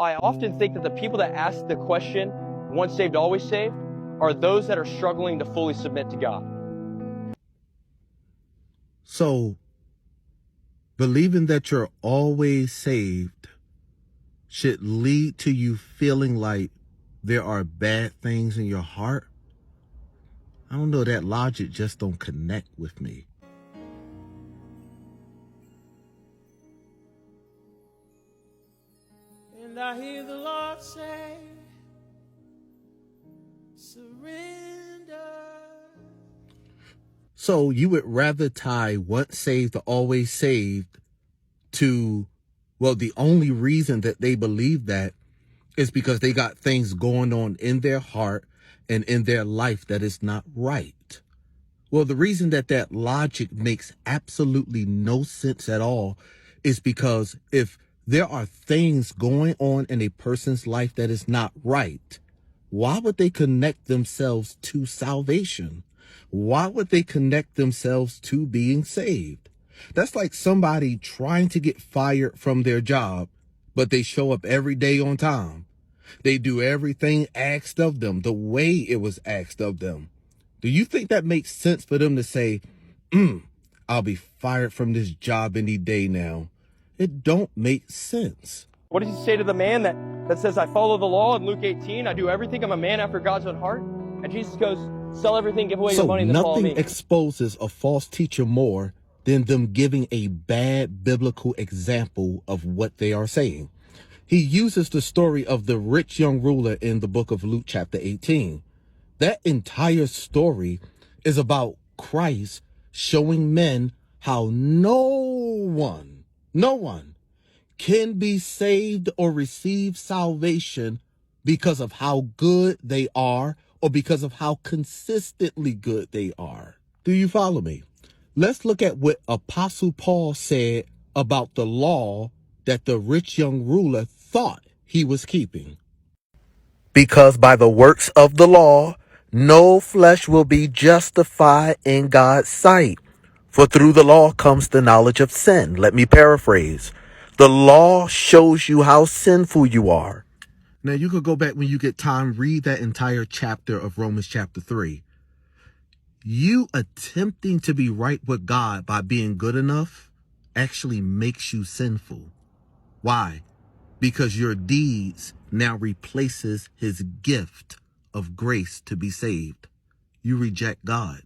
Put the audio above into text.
I often think that the people that ask the question, once saved, always saved, are those that are struggling to fully submit to God. So, believing that you're always saved should lead to you feeling like there are bad things in your heart. I don't know, that logic just don't connect with me. And I hear the Lord say, surrender. So you would rather tie once saved to always saved to, well, the only reason that they believe that is because they got things going on in their heart and in their life that is not right. Well, the reason that that logic makes absolutely no sense at all is because if there are things going on in a person's life that is not right, why would they connect themselves to salvation? Why would they connect themselves to being saved? That's like somebody trying to get fired from their job, but they show up every day on time. They do everything asked of them the way it was asked of them. Do you think that makes sense for them to say, I'll be fired from this job any day now? It don't make sense. What does he say to the man that says, I follow the law in Luke 18, I do everything, I'm a man after God's own heart? And Jesus goes, sell everything, give away your money, and then follow me. Nothing exposes a false teacher more than them giving a bad biblical example of what they are saying. He uses the story of the rich young ruler in the book of Luke chapter 18. That entire story is about Christ showing men how no one can be saved or receive salvation because of how good they are or because of how consistently good they are. Do you follow me? Let's look at what Apostle Paul said about the law that the rich young ruler thought he was keeping. Because by the works of the law, no flesh will be justified in God's sight. For through the law comes the knowledge of sin. Let me paraphrase. The law shows you how sinful you are. Now, you could go back when you get time, read that entire chapter of Romans chapter 3. You attempting to be right with God by being good enough actually makes you sinful. Why? Because your deeds now replaces his gift of grace to be saved. You reject God.